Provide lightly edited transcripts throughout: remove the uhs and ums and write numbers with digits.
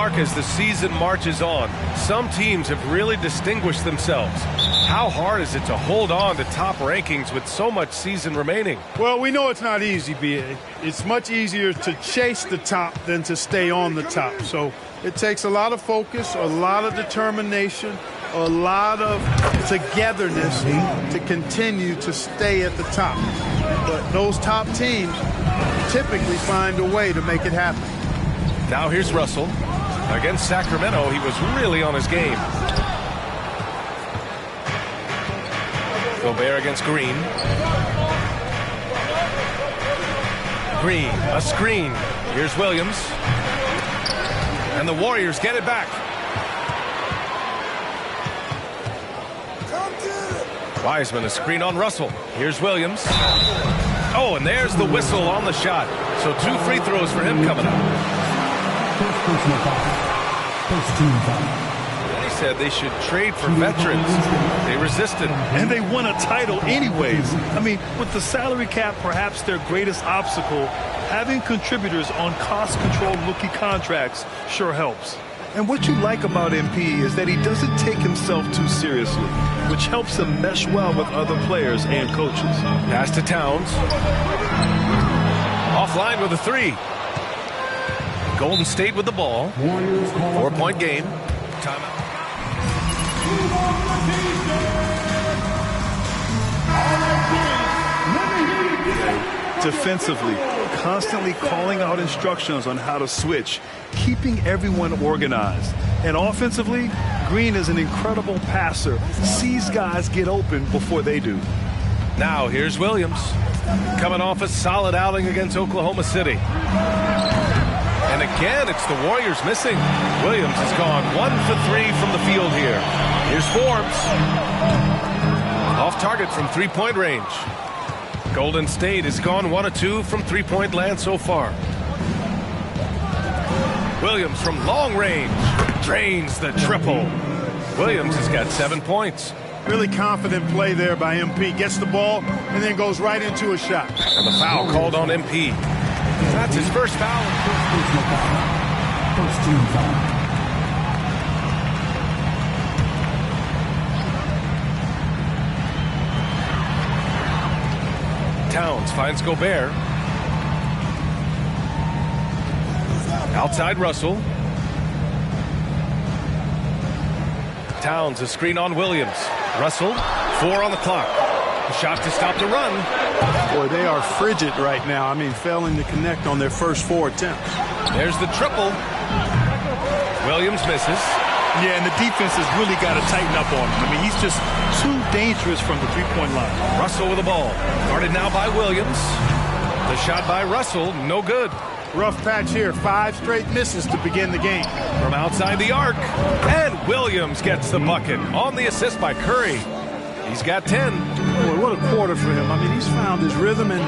Mark, as the season marches on, some teams have really distinguished themselves. How hard is it to hold on to top rankings with so much season remaining? Well, we know it's not easy, B.A. It's much easier to chase the top than to stay on the top. So it takes a lot of focus, a lot of determination, a lot of togetherness to continue to stay at the top. But those top teams typically find a way to make it happen. Now here's Russell. Against Sacramento, he was really on his game. Gobert against Green. Green, a screen. Here's Williams. And the Warriors get it back. Wiseman, a screen on Russell. Here's Williams. Oh, and there's the whistle on the shot. So 2 free throws for him coming up. They said they should trade for veterans. They resisted. And they won a title anyways. I mean, with the salary cap perhaps their greatest obstacle, having contributors on cost-controlled rookie contracts sure helps. And what you like about MP is that he doesn't take himself too seriously, which helps him mesh well with other players and coaches. Pass to Towns. Offline with a 3. Golden State with the ball. 4-point game. Timeout. Defensively, constantly calling out instructions on how to switch, keeping everyone organized. And offensively, Green is an incredible passer, sees guys get open before they do. Now here's Williams, coming off a solid outing against Oklahoma City. And again, it's the Warriors missing. Williams has gone 1 for 3 from the field here. Here's Forbes. Off target from 3-point range. Golden State has gone 1 of 2 from 3-point land so far. Williams from long range drains the triple. Williams has got 7 points. Really confident play there by MP. Gets the ball and then goes right into a shot. And the foul called on MP. That's his first foul. First team foul. Towns finds Gobert. Outside Russell. Towns, a screen on Williams. Russell, 4 on the clock. A shot to stop the run. Boy, they are frigid right now. I mean, failing to connect on their first 4 attempts. There's the triple. Williams misses. Yeah, and the defense has really got to tighten up on him. I mean, he's just too dangerous from the 3-point line. Russell with the ball. Guarded now by Williams. The shot by Russell, no good. Rough patch here. 5 straight misses to begin the game. From outside the arc. And Williams gets the bucket on the assist by Curry. He's got 10. Boy, what a quarter for him. I mean, he's found his rhythm, and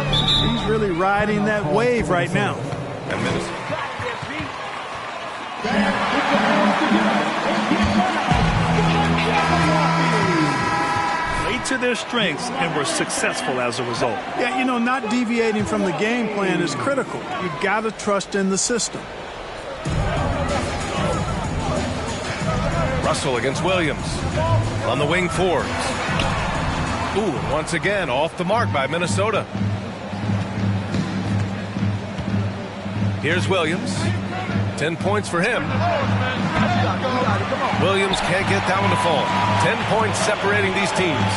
he's really riding that wave right now. And Minnesota. Played to their strengths and were successful as a result. Yeah, you know, not deviating from the game plan is critical. You got to trust in the system. Russell against Williams. On the wing, Forbes. Ooh, once again, off the mark by Minnesota. Here's Williams. 10 points for him. Williams can't get that one to fall. 10 points separating these teams.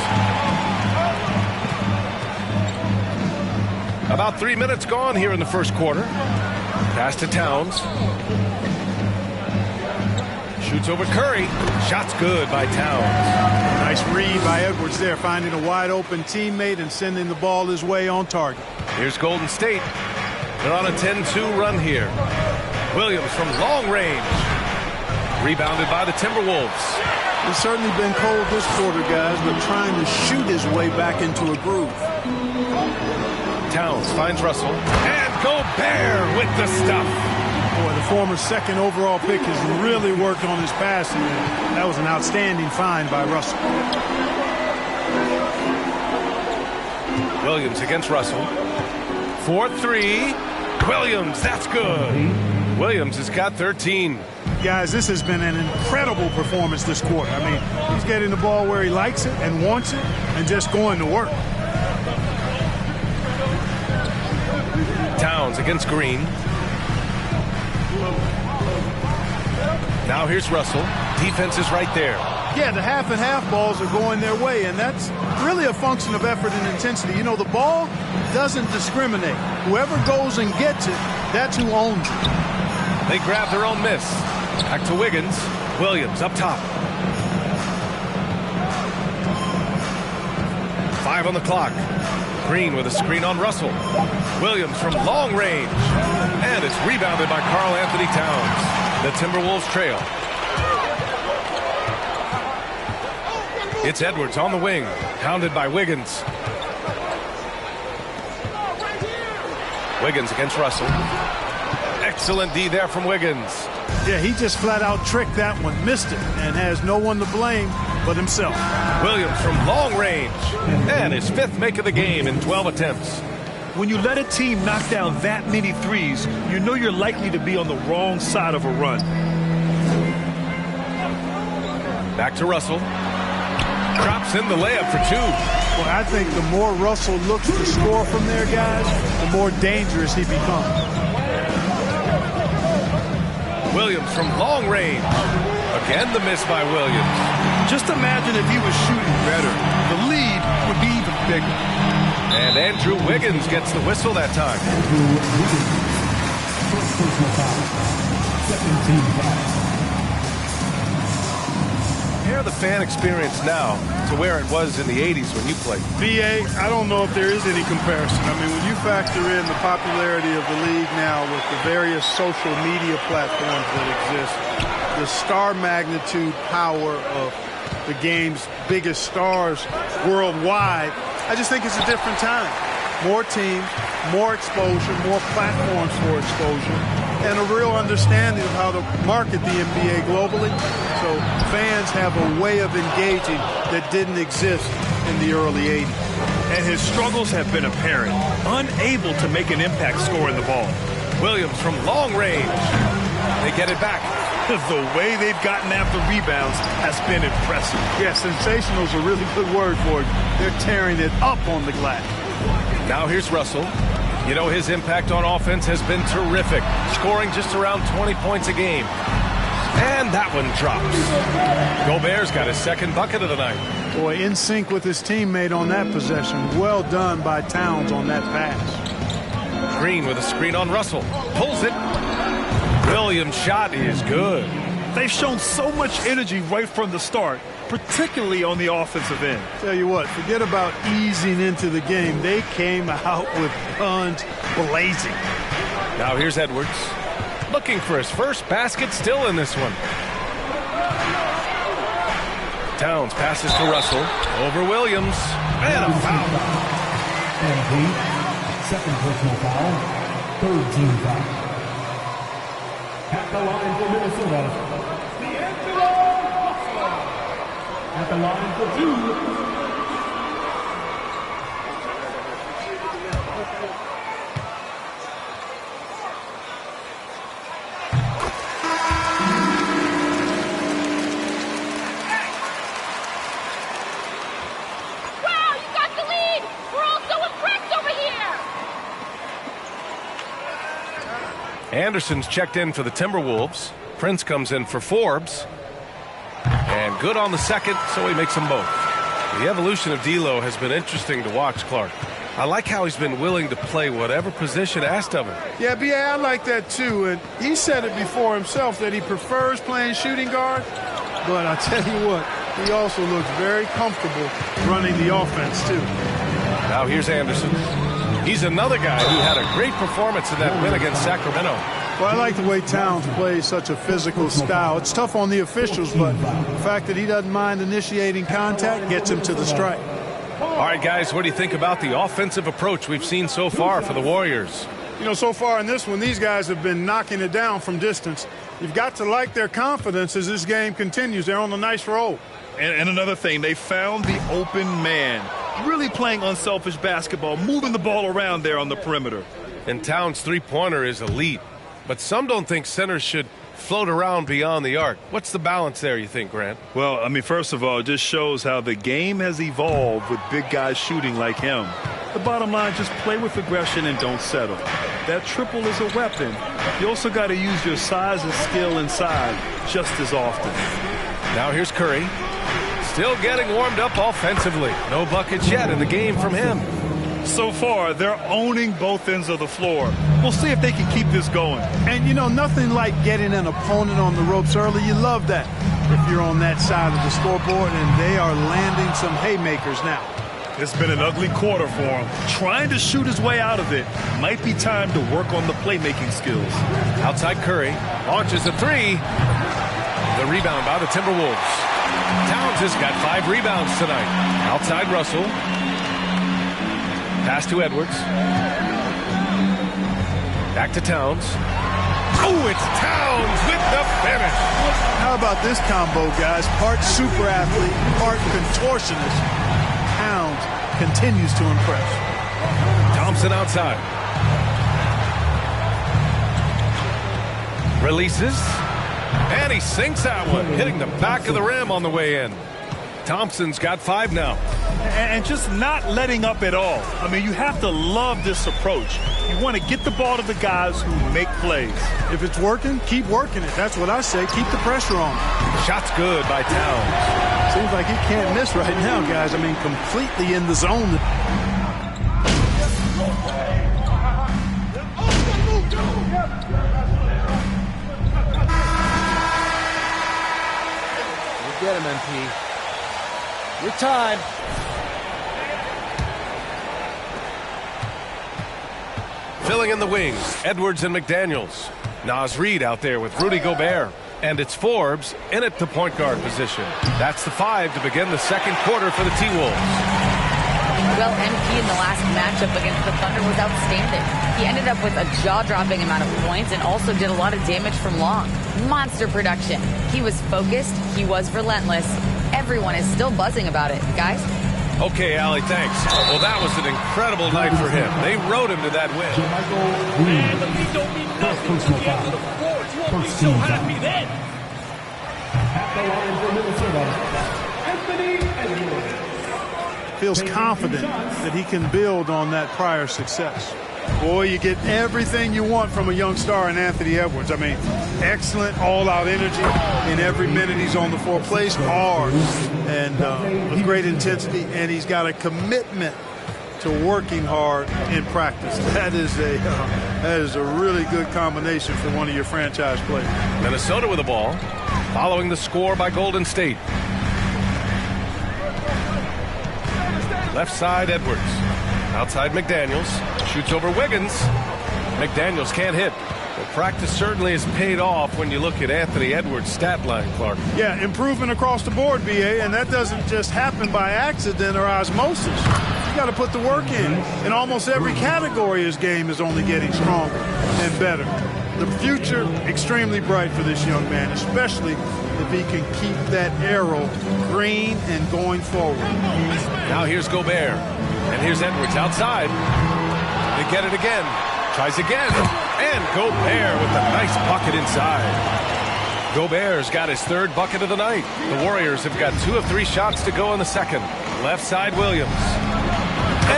About 3 minutes gone here in the first quarter. Pass to Towns. Shoots over Curry. Shot's good by Towns. Nice read by Edwards there, finding a wide open teammate and sending the ball his way on target. Here's Golden State. They're on a 10-2 run here. Williams from long range. Rebounded by the Timberwolves. It's certainly been cold this quarter, guys, but trying to shoot his way back into a groove. Towns finds Russell. And Gobert with the stuff. Boy, the former second overall pick has really worked on his passing. That was an outstanding find by Russell. Williams against Russell. 4-3. Williams, that's good. Williams has got 13. Guys, this has been an incredible performance this quarter. I mean, he's getting the ball where he likes it and wants it and just going to work. Towns against Green. Now here's Russell. Defense is right there. Yeah, the half and half balls are going their way, and that's really a function of effort and intensity. You know, the ball doesn't discriminate. Whoever goes and gets it, that's who owns it. They grab their own miss. Back to Wiggins. Williams up top. 5 on the clock. Green with a screen on Russell. Williams from long range. And it's rebounded by Karl Anthony Towns. The Timberwolves trail. It's Edwards on the wing. Pounded by Wiggins. Wiggins against Russell. Excellent D there from Wiggins. Yeah, he just flat out tricked that one, missed it, and has no one to blame but himself. Williams from long range. And his 5th make of the game in 12 attempts. When you let a team knock down that many threes, you know you're likely to be on the wrong side of a run. Back to Russell. Drops in the layup for 2. Well, I think the more Russell looks to score from there, guys, the more dangerous he becomes. Williams from long range. Again, the miss by Williams. Just imagine if he was shooting better. The lead would be even bigger. And Andrew Wiggins gets the whistle that time. Compare the fan experience now to where it was in the 80s when you played. BA, I don't know if there is any comparison. I mean, when you factor in the popularity of the league now with the various social media platforms that exist, the star magnitude power of the game's biggest stars worldwide, I just think it's a different time. More teams, more exposure, more platforms for exposure, and a real understanding of how to market the NBA globally. So fans have a way of engaging that didn't exist in the early 80s. And his struggles have been apparent. Unable to make an impact scoring the ball. Williams from long range. They get it back. The way they've gotten after rebounds has been impressive. Yeah, sensational is a really good word for it. They're tearing it up on the glass. Now here's Russell. You know, his impact on offense has been terrific, scoring just around 20 points a game. And that one drops. Gobert's got his 2nd bucket of the night. Boy, in sync with his teammate on that possession. Well done by Towns on that pass. Green with a screen on Russell. Pulls it. Williams' shot is good. They've shown so much energy right from the start, particularly on the offensive end. Tell you what, forget about easing into the game. They came out with guns blazing. Now here's Edwards. Looking for his first basket, still in this one. Towns passes to Russell. Over Williams. And a foul. And 2nd personal foul. 3rd team foul. At the line for Minnesota. At the line for 2. Wow, you got the lead! We're all so impressed over here! Anderson's checked in for the Timberwolves. Prince comes in for Forbes. And good on the 2nd, so he makes them both. The evolution of D'Lo has been interesting to watch, Clark. I like how he's been willing to play whatever position asked of him. Yeah, B.A., I like that too. And he said it before himself that he prefers playing shooting guard. But I tell you what, he also looks very comfortable running the offense too. Now here's Anderson. He's another guy who had a great performance in that win against Sacramento. Well, I like the way Towns plays such a physical style. It's tough on the officials, but the fact that he doesn't mind initiating contact gets him to the strike. All right, guys, what do you think about the offensive approach we've seen so far for the Warriors? You know, so far in this one, these guys have been knocking it down from distance. You've got to like their confidence as this game continues. They're on a nice roll. And another thing, they found the open man. Really playing unselfish basketball, moving the ball around there on the perimeter. And Towns' three-pointer is elite. but some don't think centers should float around beyond the arc. What's the balance there, you think, Grant? Well, I mean, first of all, it just shows how the game has evolved with big guys shooting like him. The bottom line, just play with aggression and don't settle. That triple is a weapon. You also got to use your size and skill inside just as often. Now here's Curry. Still getting warmed up offensively. No buckets yet in the game from him. So far, they're owning both ends of the floor. We'll see if they can keep this going. And, you know, nothing like getting an opponent on the ropes early. You love that if you're on that side of the scoreboard, and they are landing some haymakers now. It's been an ugly quarter for him. Trying to shoot his way out of it. Might be time to work on the playmaking skills. Outside Curry. Launches a three. The rebound by the Timberwolves. Towns has got 5 rebounds tonight. Outside Russell. Pass to Edwards. Back to Towns. Oh, it's Towns with the finish. How about this combo, guys? Part super athlete, part contortionist. Towns continues to impress. Thompson outside. Releases. And he sinks that one, hitting the back of the rim on the way in. Thompson's got 5 now. And just not letting up at all. I mean, you have to love this approach. You want to get the ball to the guys who make plays. If it's working, keep working it. That's what I say. Keep the pressure on. Shot's good by Towns. Seems like he can't miss right now, guys. I mean, completely in the zone. You get him, MP. Your time. Filling in the wings, Edwards and McDaniels. Naz Reid out there with Rudy Gobert. And it's Forbes in at the point guard position. That's the 5 to begin the second quarter for the T-Wolves. Well, MP in the last matchup against the Thunder was outstanding. He ended up with a jaw-dropping amount of points and also did a lot of damage from long. Monster production. He was focused. He was relentless. Everyone is still buzzing about it. Guys? Okay, Allie, thanks. Well, that was an incredible night for him. They rode him to that win. Man, the lead don't mean nothing to the end of the fourth. You won't be so happy then. At the line for Minnesota, Anthony Edwards. Feels confident that he can build on that prior success. Boy, you get everything you want from a young star in Anthony Edwards. I mean, excellent all-out energy in every minute he's on the floor. Plays hard and with great intensity, and he's got a commitment to working hard in practice. That is a really good combination for one of your franchise players. Minnesota with the ball, following the score by Golden State. Left side, Edwards. Outside McDaniels. Shoots over Wiggins. McDaniels can't hit. Well, practice certainly has paid off when you look at Anthony Edwards' stat line, Clark. Yeah, improvement across the board, BA, and that doesn't just happen by accident or osmosis. You got to put the work in. In almost every category, his game is only getting stronger and better. The future, extremely bright for this young man, especially if he can keep that arrow green and going forward. Now here's Gobert. And here's Edwards outside. They get it again. Tries again. And Gobert with a nice bucket inside. Gobert's got his 3rd bucket of the night. The Warriors have got 2 of 3 shots to go in the second. Left side, Williams.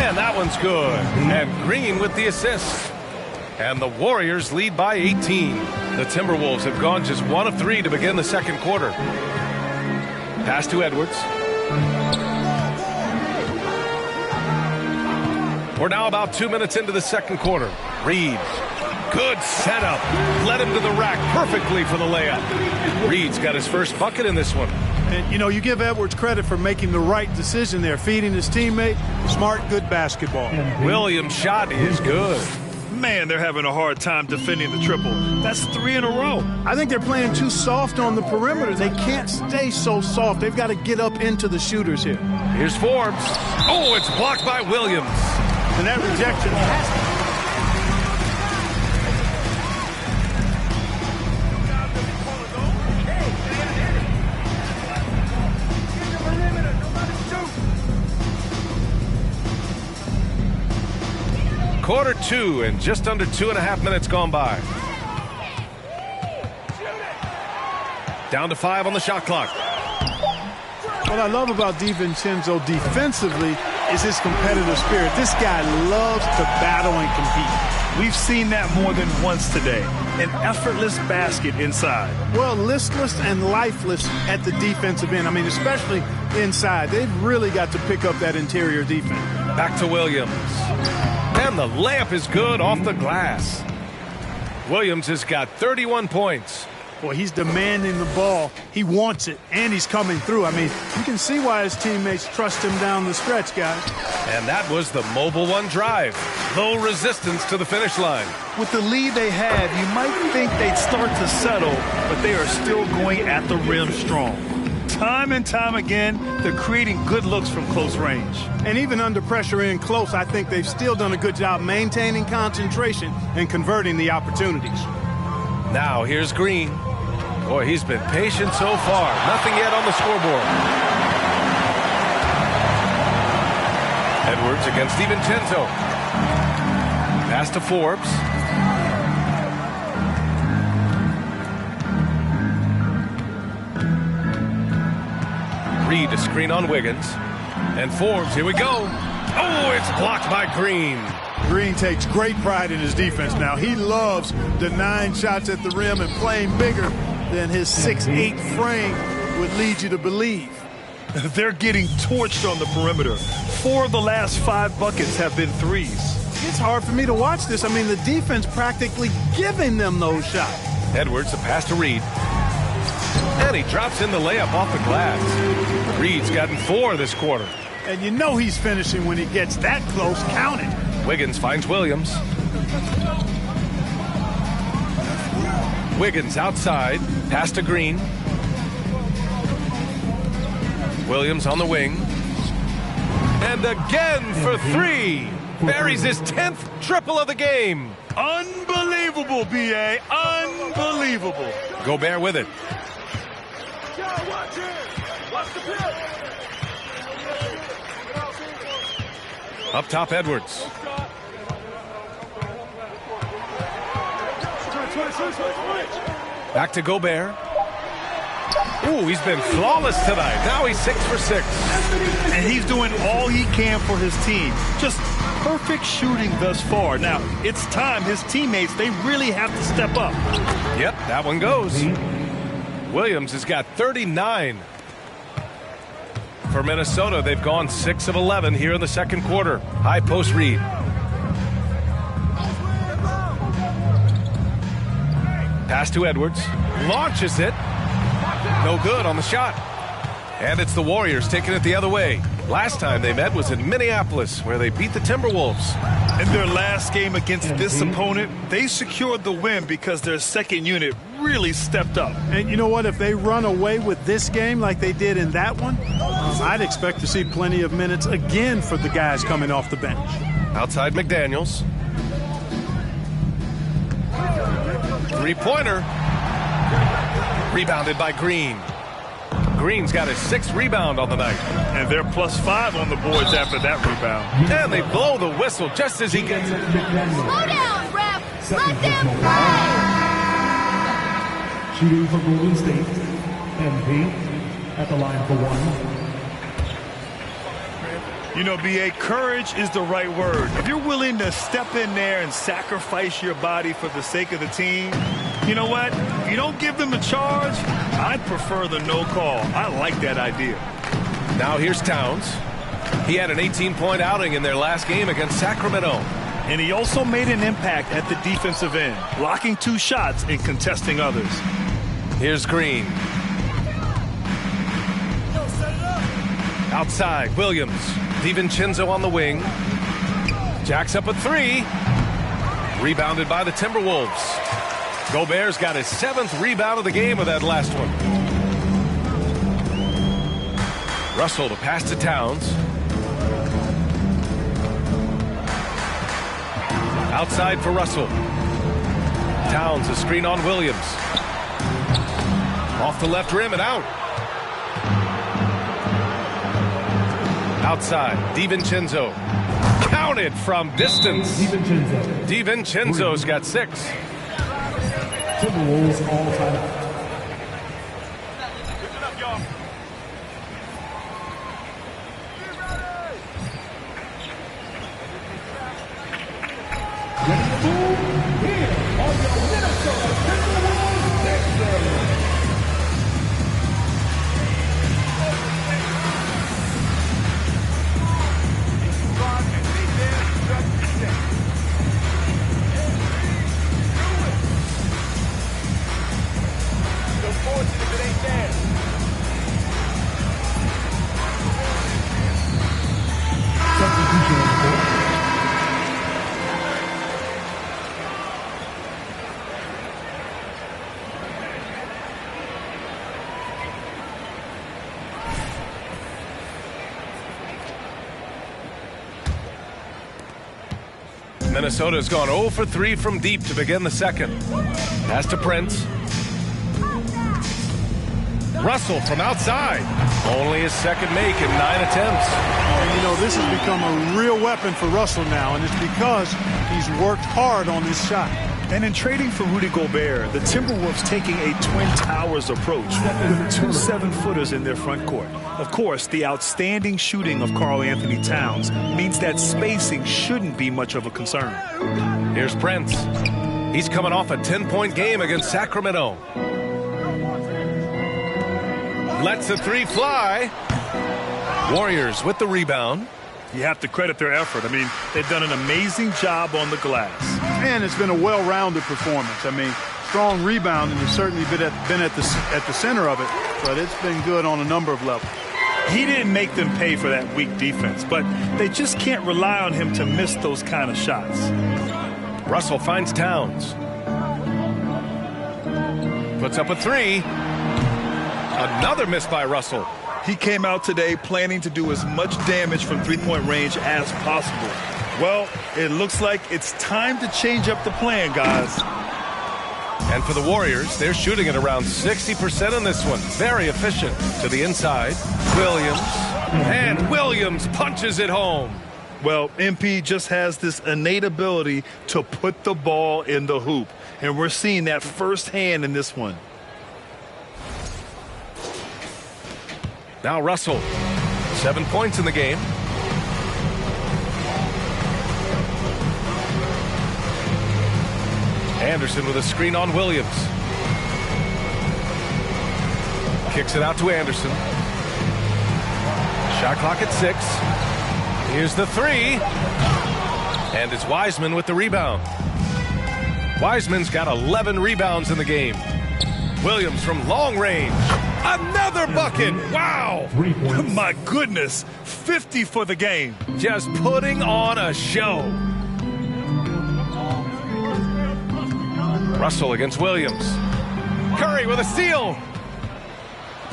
And that one's good. And Green with the assist. And the Warriors lead by 18. The Timberwolves have gone just 1 of 3 to begin the second quarter. Pass to Edwards. We're now about 2 minutes into the second quarter. Reid, good setup. Led him to the rack perfectly for the layup. Reid's got his first bucket in this one. And, you know, you give Edwards credit for making the right decision there, feeding his teammate. Smart, good basketball. Williams' shot is good. Man, they're having a hard time defending the triple. That's 3 in a row. I think they're playing too soft on the perimeter. They can't stay so soft. They've got to get up into the shooters here. Here's Forbes. Oh, it's blocked by Williams. And that rejection has Quarter 2 and just under 2.5 minutes gone by. Down to 5 on the shot clock. What I love about DiVincenzo defensively is his competitive spirit. This guy loves to battle and compete. We've seen that more than once today. An effortless basket inside. Well, listless and lifeless at the defensive end. I mean, especially inside. They've really got to pick up that interior defense. Back to Williams. And the layup is good off the glass. Williams has got 31 points. Boy, he's demanding the ball. He wants it, and he's coming through. I mean, you can see why his teammates trust him down the stretch, guys. And that was the Mobile One drive. Low resistance to the finish line. With the lead they have, you might think they'd start to settle, but they are still going at the rim strong. Time and time again, they're creating good looks from close range. And even under pressure in close, I think they've still done a good job maintaining concentration and converting the opportunities. Now here's Green. Boy, he's been patient so far. Nothing yet on the scoreboard. Edwards against DiVincenzo. Pass to Forbes. Reed to screen on Wiggins. And Forbes, here we go. Oh, it's blocked by Green. Green takes great pride in his defense now. He loves denying shots at the rim and playing bigger than his 6'8" frame would lead you to believe. They're getting torched on the perimeter. 4 of the last 5 buckets have been threes. It's hard for me to watch this. I mean, the defense practically giving them those shots. Edwards, the pass to Reed. And he drops in the layup off the glass. Reed's gotten 4 this quarter. And you know he's finishing when he gets that close. Count it. Wiggins finds Williams. Wiggins outside. Pass to Green. Williams on the wing. And again for 3. Buries his 10th triple of the game. Unbelievable, B.A. Unbelievable. Gobert with it. Up top, Edwards. Back to Gobert. Ooh, he's been flawless tonight. Now he's 6 for 6. And he's doing all he can for his team. Just perfect shooting thus far. Now, it's time his teammates, they really have to step up. Yep, that one goes. Williams has got 39. For Minnesota, they've gone 6 of 11 here in the second quarter. High post Reed. Pass to Edwards. Launches it. No good on the shot. And it's the Warriors taking it the other way. Last time they met was in Minneapolis, where they beat the Timberwolves. In their last game against this opponent, they secured the win because their second unit really stepped up. And you know what? If they run away with this game like they did in that one, I'd expect to see plenty of minutes again for the guys coming off the bench. Outside McDaniels. Three-pointer. Rebounded by Green. Green's got his 6th rebound on the night. And they're +5 on the boards after that rebound. And they blow the whistle just as he gets it. Slow down, ref. Let them play. Shooting for Golden State. MP at the line for 1. You know, B.A., courage is the right word. If you're willing to step in there and sacrifice your body for the sake of the team, you know what? If you don't give them a charge, I'd prefer the no call. I like that idea. Now here's Towns. He had an 18-point outing in their last game against Sacramento. And he also made an impact at the defensive end, blocking 2 shots and contesting others. Here's Green. Outside, Williams. DiVincenzo on the wing. Jacks up a 3. Rebounded by the Timberwolves. Gobert's got his 7th rebound of the game with that last one. Russell to pass to Towns. Outside for Russell. Towns a screen on Williams. Off the left rim and out. Outside, DiVincenzo. Counted from distance. DiVincenzo's got 6. Timberwolves all time. Minnesota's gone 0 for 3 from deep to begin the second. Pass to Prince. Russell from outside. Only his second make in 9 attempts. And, you know, this has become a real weapon for Russell now, and it's because he's worked hard on this shot. And in trading for Rudy Gobert, the Timberwolves taking a Twin Towers approach with 2 7-footers in their front court. Of course, the outstanding shooting of Karl Anthony Towns means that spacing shouldn't be much of a concern. Here's Prince. He's coming off a 10-point game against Sacramento. Lets the three fly. Warriors with the rebound. You have to credit their effort. I mean, they've done an amazing job on the glass. And it's been a well-rounded performance. I mean, strong rebounding has certainly been at the center of it, but it's been good on a number of levels. He didn't make them pay for that weak defense, but they just can't rely on him to miss those kind of shots. Russell finds Towns. Puts up a three. Another miss by Russell. He came out today planning to do as much damage from three-point range as possible. Well, it looks like it's time to change up the plan, guys. And for the Warriors, they're shooting at around 60% in this one. Very efficient. To the inside, Williams. And Williams punches it home. Well, MP just has this innate ability to put the ball in the hoop. And we're seeing that firsthand in this one. Now Russell, 7 points in the game. Anderson with a screen on Williams. Kicks it out to Anderson. Shot clock at 6. Here's the three. And it's Wiseman with the rebound. Wiseman's got 11 rebounds in the game. Williams from long range. Another bucket. Wow. My goodness. 50 for the game. Just putting on a show. Russell against Williams. Curry with a steal.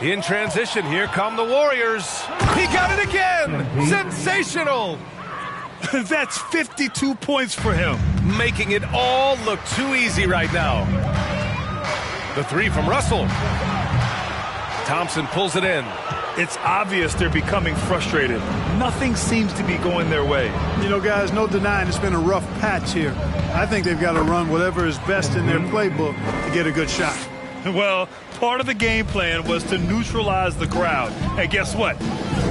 In transition, here come the Warriors. He got it again. Sensational. That's 52 points for him. Making it all look too easy right now. The three from Russell. Thompson pulls it in. It's obvious they're becoming frustrated. Nothing seems to be going their way. You know, guys, no denying it's been a rough patch here. I think they've got to run whatever is best in their playbook to get a good shot. Well, part of the game plan was to neutralize the crowd. And guess what?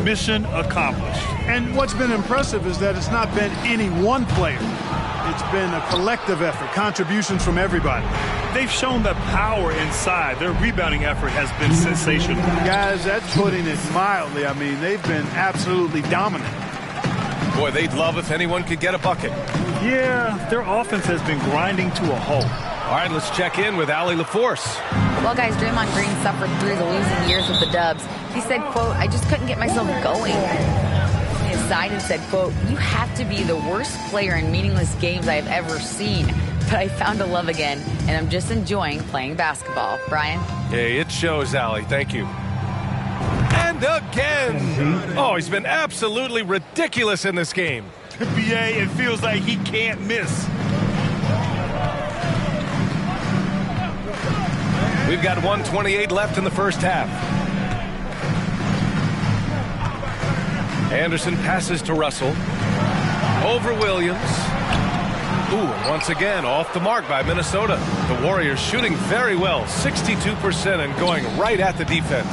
Mission accomplished. And what's been impressive is that it's not been any one player. It's been a collective effort, contributions from everybody. They've shown the power inside. Their rebounding effort has been sensational. Guys, that's putting it mildly. I mean, they've been absolutely dominant. Boy, they'd love if anyone could get a bucket. Yeah, their offense has been grinding to a halt. All right, let's check in with Allie LaForce. Well, guys, Draymond Green suffered through the losing years with the Dubs. He said, quote, "I just couldn't get myself going." He aside and said, quote, "You have to be the worst player in meaningless games I've ever seen. But I found a love again, and I'm just enjoying playing basketball." Brian? Hey, it shows, Allie. Thank you. And again. Oh, he's been absolutely ridiculous in this game. BA, it feels like he can't miss. We've got 1:28 left in the first half. Anderson passes to Russell. Over Williams. Ooh, and once again, off the mark by Minnesota. The Warriors shooting very well, 62% and going right at the defense.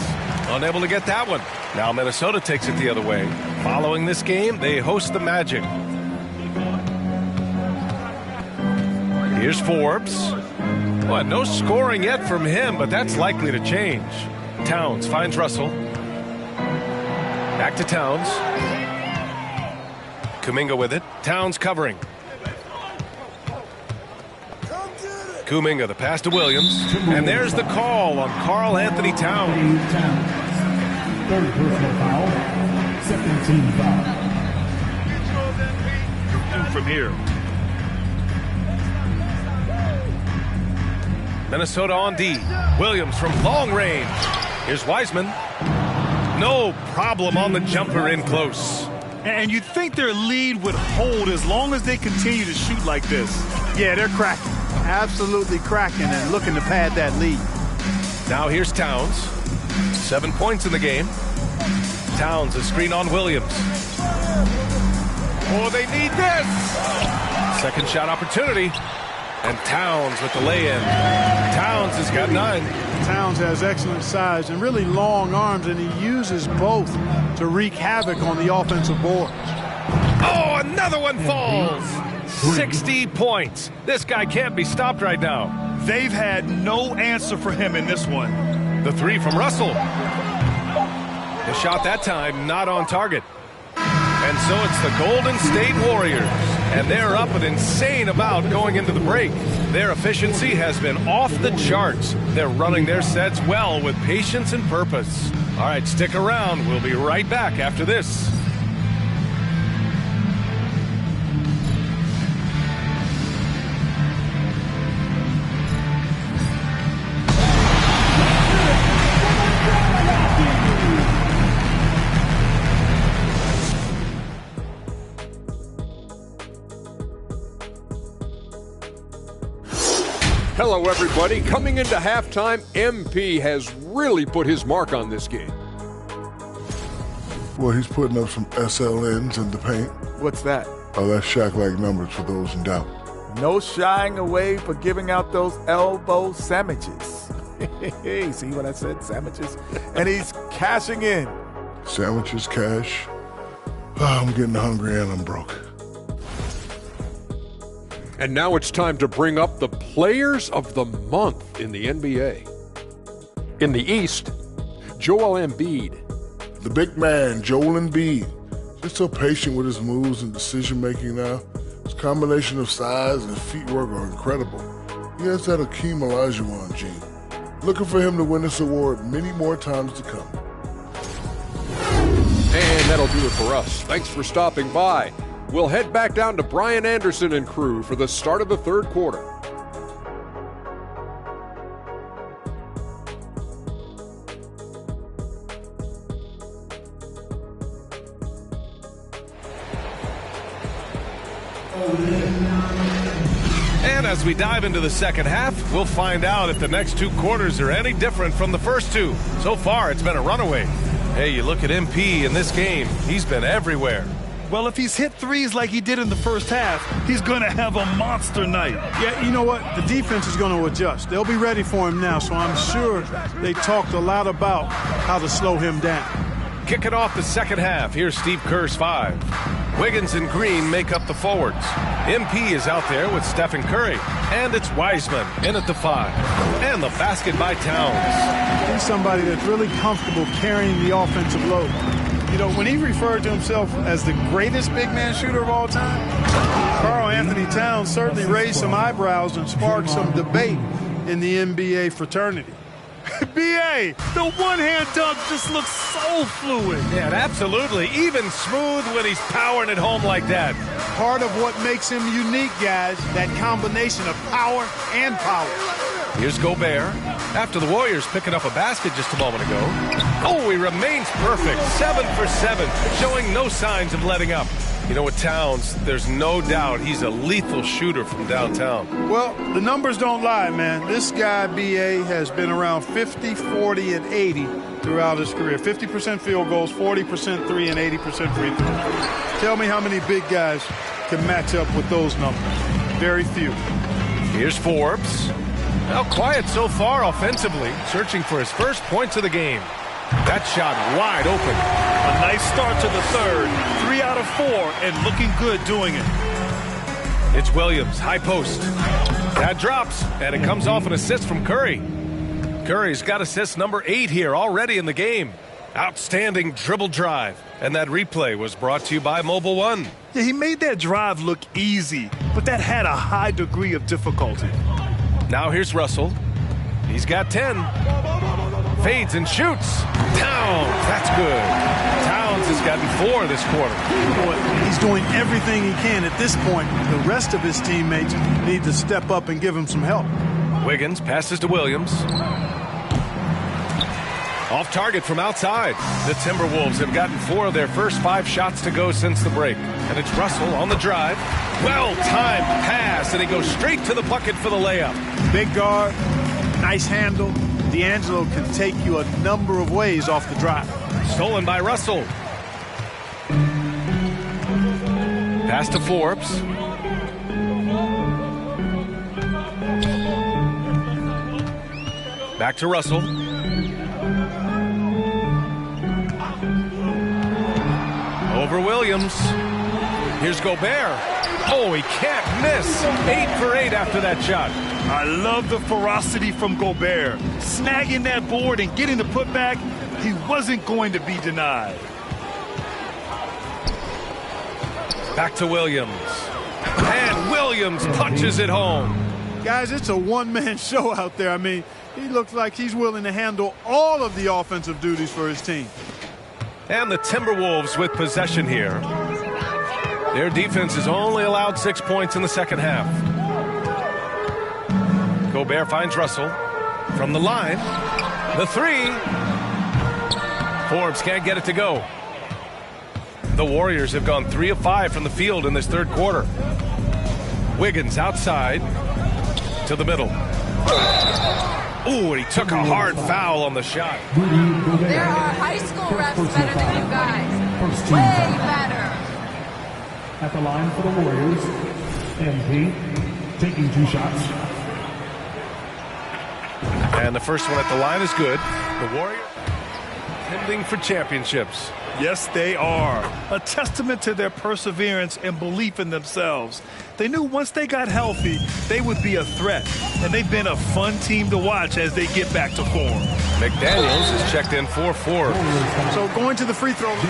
Unable to get that one. Now Minnesota takes it the other way. Following this game, they host the Magic. Here's Forbes. Well, no scoring yet from him, but that's likely to change. Towns finds Russell. Back to Towns. Kuminga with it. Towns covering. Kuminga, the pass to Williams. And there's the call on Karl Anthony Towns. Third personal foul. Second team foul. From here. Minnesota on D. Williams from long range. Here's Wiseman. No problem on the jumper in close. And you'd think their lead would hold as long as they continue to shoot like this. Yeah, they're cracking. Absolutely cracking and looking to pad that lead. Now here's Towns. 7 points in the game. Towns, a screen on Williams. Oh, they need this. Second shot opportunity. And Towns with the lay-in. Towns has got 9. Towns has excellent size and really long arms, and he uses both to wreak havoc on the offensive boards. Oh, another one falls. 60 points. This guy can't be stopped right now. They've had no answer for him in this one. The 3 from Russell. The shot that time not on target. And so it's the Golden State Warriors. And they're up an insane amount going into the break. Their efficiency has been off the charts. They're running their sets well with patience and purpose. All right, stick around. We'll be right back after this. Hello, everybody. Coming into halftime, MP has really put his mark on this game. Well, he's putting up some SLNs in the paint. What's that? Oh, that's Shaq-like numbers for those in doubt. No shying away for giving out those elbow sandwiches. Hey, see what I said? Sandwiches. And he's cashing in. Sandwiches, cash. Oh, I'm getting hungry and I'm broke. And now it's time to bring up the Players of the Month in the NBA. In the East, Joel Embiid. The big man, Joel Embiid. Just so patient with his moves and decision-making now. His combination of size and feet work are incredible. He has that Akeem Olajuwon gene. Looking for him to win this award many more times to come. And that'll do it for us. Thanks for stopping by. We'll head back down to Brian Anderson and crew for the start of the third quarter. And as we dive into the second half, we'll find out if the next 2 quarters are any different from the first 2. So far, it's been a runaway. Hey, you look at MP in this game, he's been everywhere. Well, if he's hit threes like he did in the first half, he's going to have a monster night. Yeah, you know what? The defense is going to adjust. They'll be ready for him now, so I'm sure they talked a lot about how to slow him down. Kicking off the second half, here's Steve Kerr's 5. Wiggins and Green make up the forwards. MP is out there with Stephen Curry. And it's Wiseman in at the 5. And the basket by Towns. He's somebody that's really comfortable carrying the offensive load. You know, when he referred to himself as the greatest big man shooter of all time, Karl Anthony Towns certainly raised some eyebrows and sparked some debate in the NBA fraternity. B.A., the one-hand dunk just looks so fluid. Yeah, absolutely. Even smooth when he's powering it home like that. Part of what makes him unique, guys, that combination of power and power. Here's Gobert. After the Warriors picking up a basket just a moment ago. Oh, he remains perfect. 7 for 7, showing no signs of letting up. You know, with Towns, there's no doubt he's a lethal shooter from downtown. Well, the numbers don't lie, man. This guy, B.A., has been around 50, 40, and 80 throughout his career. 50% field goals, 40% 3, and 80% free throws. Tell me how many big guys can match up with those numbers. Very few. Here's Forbes. Well, quiet so far offensively, searching for his first points of the game. That shot wide open. A nice start to the third. 3 out of 4 and looking good doing it. It's Williams, high post. That drops, and it comes off an assist from Curry. Curry's got assist number 8 here already in the game. Outstanding dribble drive. And that replay was brought to you by Mobile One. Yeah, he made that drive look easy, but that had a high degree of difficulty. Now here's Russell. He's got 10. Fades and shoots. Towns, that's good. Towns has gotten 4 this quarter. Boy, he's doing everything he can at this point. The rest of his teammates need to step up and give him some help. Wiggins passes to Williams. Off target from outside. The Timberwolves have gotten 4 of their first 5 shots to go since the break. And it's Russell on the drive. Well-timed pass, and he goes straight to the bucket for the layup. Big guard, nice handle. D'Angelo can take you a number of ways off the drive. Stolen by Russell. Pass to Forbes. Back to Russell. Over Williams. Here's Gobert. Oh, he can't miss. 8 for 8 after that shot. I love the ferocity from Gobert. Snagging that board and getting the putback, he wasn't going to be denied. Back to Williams. And Williams punches it home. Guys, it's a one-man show out there. I mean, he looks like he's willing to handle all of the offensive duties for his team. And the Timberwolves with possession here. Their defense has only allowed 6 points in the second half. Gobert finds Russell from the line. The 3. Forbes can't get it to go. The Warriors have gone 3 of 5 from the field in this third quarter. Wiggins outside to the middle. Ooh, and he took a hard foul on the shot. There are high school refs better than you guys. Way better. At the line for the Warriors, MP taking 2 shots. And the first one at the line is good. The Warriors contending for championships. Yes, they are. A testament to their perseverance and belief in themselves. They knew once they got healthy, they would be a threat. And they've been a fun team to watch as they get back to form. McDaniels is checked in for Forbes. So going to the free throw line.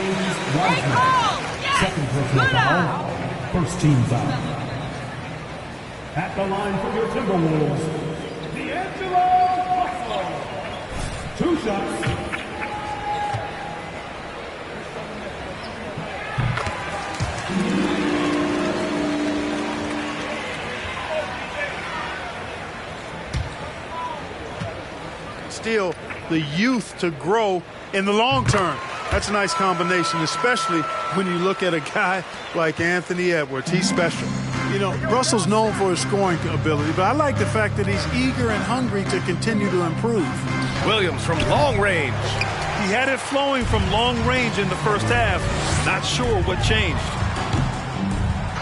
Second personal foul. First team foul. At the line for your Timberwolves, D'Angelo Russell. 2 shots. Still the youth to grow in the long term. That's a nice combination, especially when you look at a guy like Anthony Edwards. He's special. You know, Russell's known for his scoring ability, but I like the fact that he's eager and hungry to continue to improve. Williams from long range. He had it flowing from long range in the first half. Not sure what changed.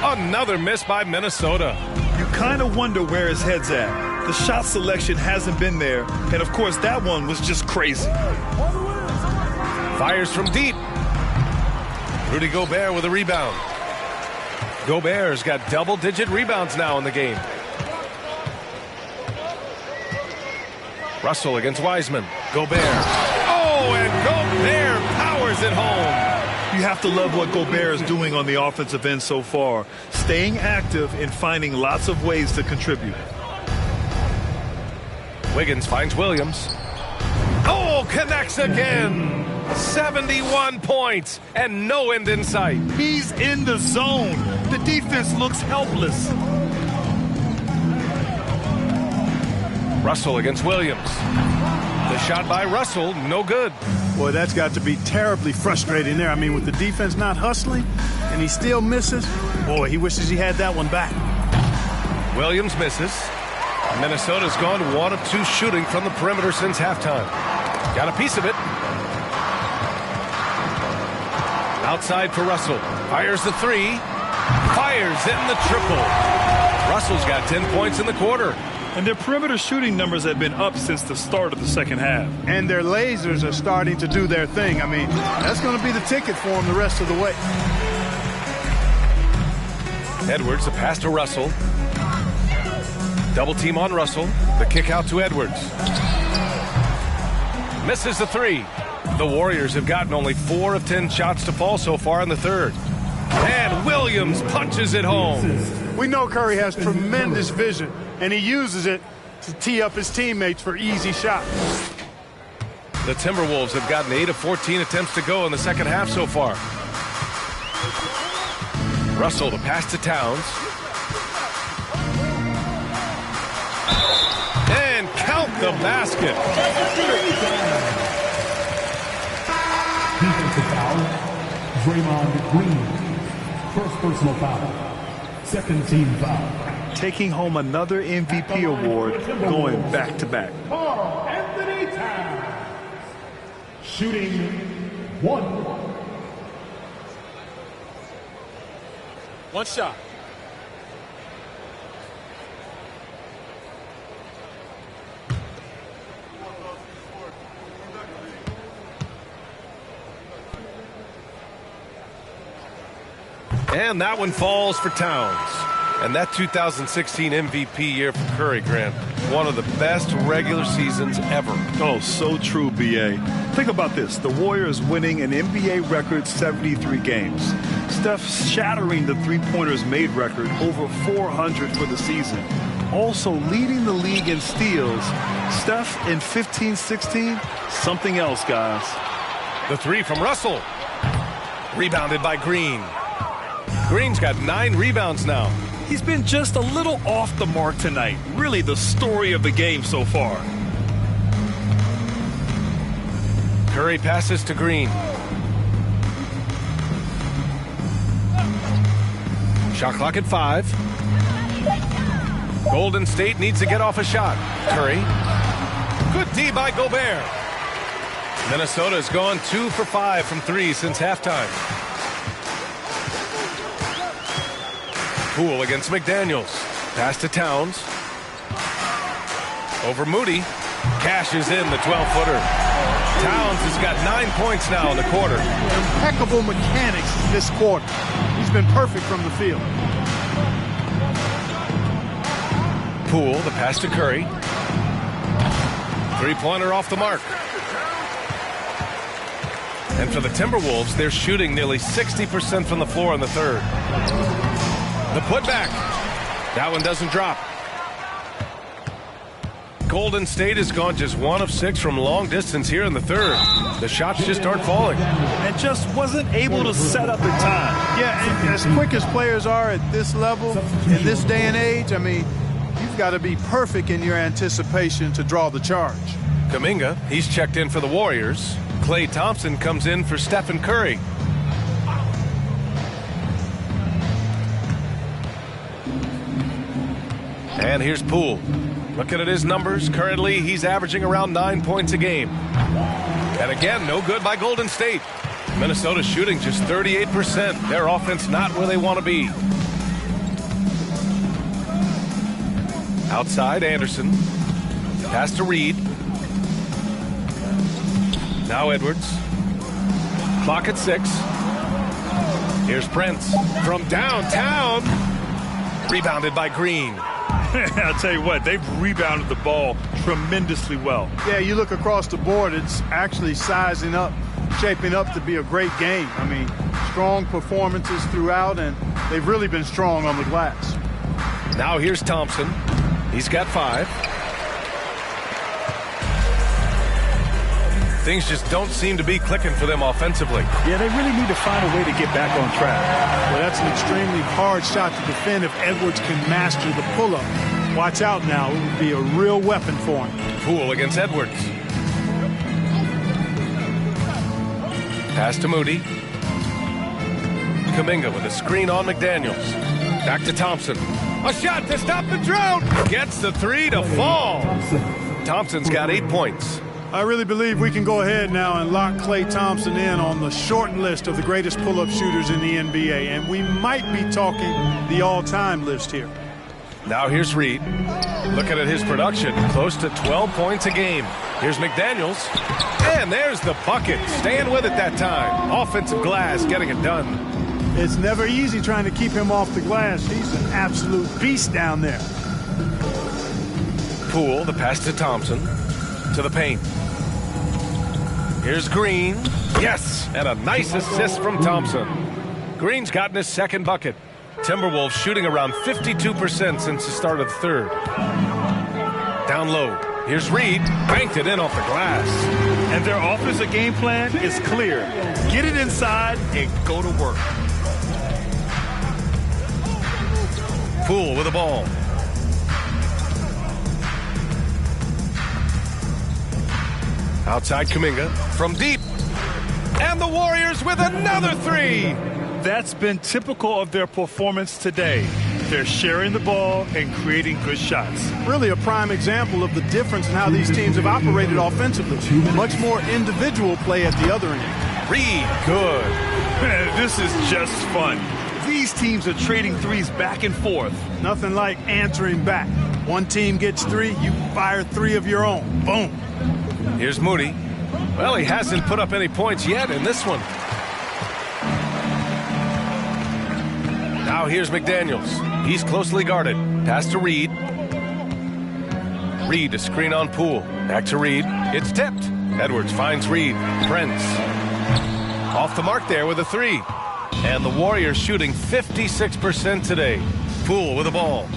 Another miss by Minnesota. You kind of wonder where his head's at. The shot selection hasn't been there, and of course that one was just crazy. Fires from deep. Rudy Gobert with a rebound. Gobert's got double-digit rebounds now in the game. Russell against Wiseman. Gobert. Oh, and Gobert powers it home. You have to love what Gobert is doing on the offensive end so far, staying active and finding lots of ways to contribute. Wiggins finds Williams. Oh, connects again. 71 points and no end in sight. He's in the zone. The defense looks helpless. Russell against Williams. The shot by Russell, no good. Boy, that's got to be terribly frustrating there. I mean, with the defense not hustling and he still misses, boy, he wishes he had that one back. Williams misses. Minnesota's gone 1 of 2 shooting from the perimeter since halftime. Got a piece of it. Outside for Russell. Fires the 3. Fires in the triple. Russell's got 10 points in the quarter. And their perimeter shooting numbers have been up since the start of the second half. And their lasers are starting to do their thing. I mean, that's going to be the ticket for them the rest of the way. Edwards, the pass to Russell. Double team on Russell. The kick out to Edwards. Misses the 3. The Warriors have gotten only 4 of 10 shots to fall so far in the third. And Williams punches it home. We know Curry has tremendous vision, and he uses it to tee up his teammates for easy shots. The Timberwolves have gotten 8 of 14 attempts to go in the second half so far. Russell, the pass to Towns. And count the basket. Draymond Green. First personal foul. Second team foul. Taking home another MVP award, going back-to-back. Anthony Towns. Shooting 1. One shot. And that one falls for Towns. And that 2016 MVP year for Curry, Grant, one of the best regular seasons ever. Oh, so true, B.A. Think about this. The Warriors winning an NBA record 73 games. Steph shattering the three-pointers made record, over 400 for the season. Also leading the league in steals. Steph in 15-16, something else, guys. The three from Russell. Rebounded by Green. Green's got 9 rebounds now. He's been just a little off the mark tonight. Really the story of the game so far. Curry passes to Green. Shot clock at 5. Golden State needs to get off a shot. Curry. Good D by Gobert. Minnesota's gone 2 for 5 from 3 since halftime. Poole against McDaniels. Pass to Towns. Over Moody. Cashes in the 12-footer. Towns has got 9 points now in the quarter. Impeccable mechanics this quarter. He's been perfect from the field. Poole, the pass to Curry. Three-pointer off the mark. And for the Timberwolves, they're shooting nearly 60% from the floor in the third. The putback. That one doesn't drop. Golden State has gone just 1 of 6 from long distance here in the third. The shots just aren't falling. And just wasn't able to set up in time. Yeah, and as quick as players are at this level, in this day and age, I mean, you've got to be perfect in your anticipation to draw the charge. Kuminga, he's checked in for the Warriors. Klay Thompson comes in for Stephen Curry. And here's Poole. Looking at his numbers, currently he's averaging around 9 points a game. And again, no good by Golden State. Minnesota shooting just 38%. Their offense not where they want to be. Outside, Anderson. Pass to Reed. Now Edwards. Clock at 6. Here's Prince from downtown. Rebounded by Green. I'll tell you what, they've rebounded the ball tremendously well. Yeah, you look across the board, it's actually sizing up, shaping up to be a great game. I mean, strong performances throughout, and they've really been strong on the glass. Now here's Thompson. He's got 5. Things just don't seem to be clicking for them offensively. Yeah, they really need to find a way to get back on track. Well, that's an extremely hard shot to defend if Edwards can master the pull-up. Watch out now. It would be a real weapon for him. Poole against Edwards. Pass to Moody. Kuminga with a screen on McDaniels. Back to Thompson. A shot to stop the drought. Gets the 3 to fall. Thompson's got 8 points. I really believe we can go ahead now and lock Klay Thompson in on the short list of the greatest pull-up shooters in the NBA, and we might be talking the all-time list here. Now here's Reed. Looking at his production, close to 12 points a game. Here's McDaniels, and there's the bucket. Staying with it that time. Offensive glass, getting it done. It's never easy trying to keep him off the glass. He's an absolute beast down there. Poole, the pass to Thompson, to the paint. Here's Green. Yes, and a nice assist from Thompson. Green's gotten his second bucket. Timberwolves shooting around 52% since the start of the third. Down low. Here's Reed. Banked it in off the glass. And their offensive game plan is clear. Get it inside and go to work. Poole with the ball. Outside Kuminga from deep. And the Warriors with another three. That's been typical of their performance today. They're sharing the ball and creating good shots. Really a prime example of the difference in how these teams have operated offensively. Much more individual play at the other end. Reed, good. This is just fun. These teams are trading threes back and forth. Nothing like answering back. One team gets three, you fire three of your own. Boom. Here's Moody. Well, he hasn't put up any points yet in this one. Now here's McDaniels. He's closely guarded. Pass to Reed. Reed, a screen on Poole. Back to Reed. It's tipped. Edwards finds Reed. Prince. Off the mark there with a three. And the Warriors shooting 56% today. Poole with the ball.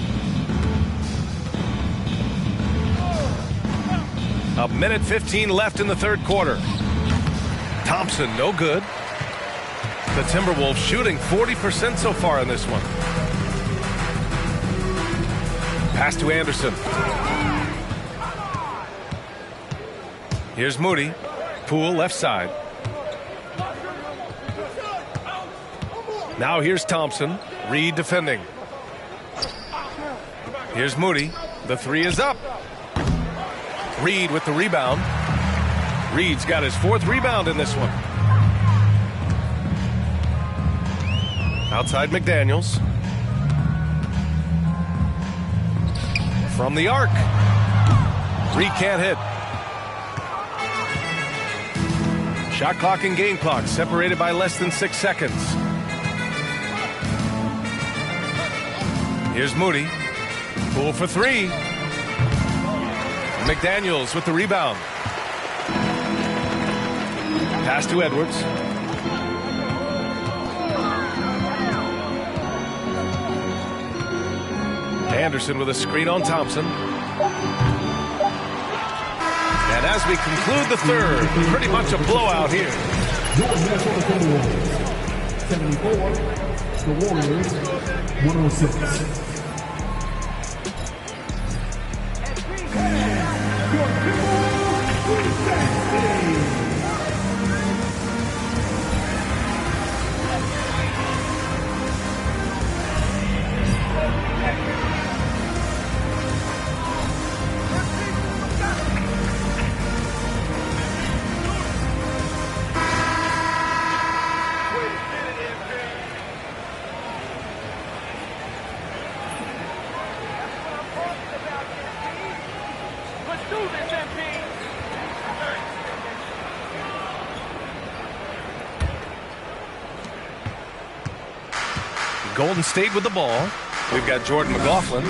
A minute 15 left in the third quarter. Thompson, no good. The Timberwolves shooting 40% so far in this one. Pass to Anderson. Here's Moody. Poole left side. Now here's Thompson. Reed defending. Here's Moody. The three is up. Reed with the rebound. Reed's got his fourth rebound in this one. Outside McDaniels. From the arc. Reed can't hit. Shot clock and game clock separated by less than 6 seconds. Here's Moody. Poole for three. McDaniels with the rebound. Pass to Edwards. Anderson with a screen on Thompson. And as we conclude the third, pretty much a blowout here. 74, the Warriors, 106. Golden State with the ball. We've got Jordan McLaughlin.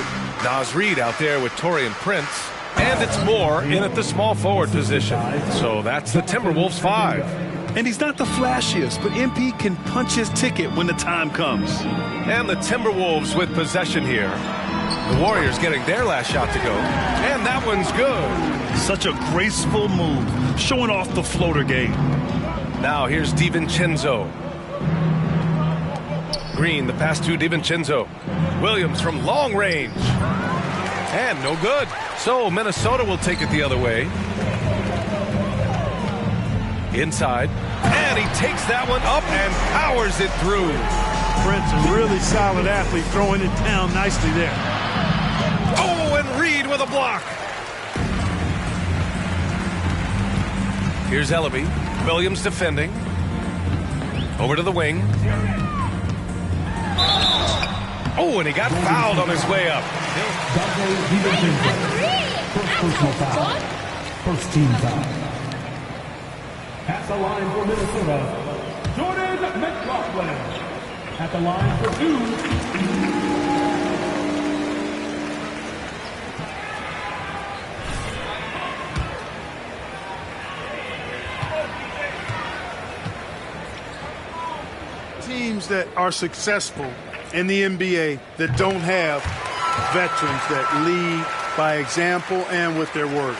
Naz Reid out there with Taurean Prince. And it's Moore in at the small forward position. So that's the Timberwolves 5. And he's not the flashiest, but MP can punch his ticket when the time comes. And the Timberwolves with possession here. The Warriors getting their last shot to go. And that one's good. Such a graceful move, showing off the floater game. Now here's DiVincenzo. Green, the pass to DiVincenzo. Williams from long range. And no good. So Minnesota will take it the other way. Inside. And he takes that one up and powers it through. Prince, a really solid athlete, throwing it down nicely there. Oh, and Reed with a block. Here's Ellaby. Williams defending. Over to the wing. Oh, and he got fouled on his way up. First team foul. At the line for Minnesota, Jordan McLaughlin. At the line for two. Teams that are successful in the NBA that don't have veterans that lead by example and with their words.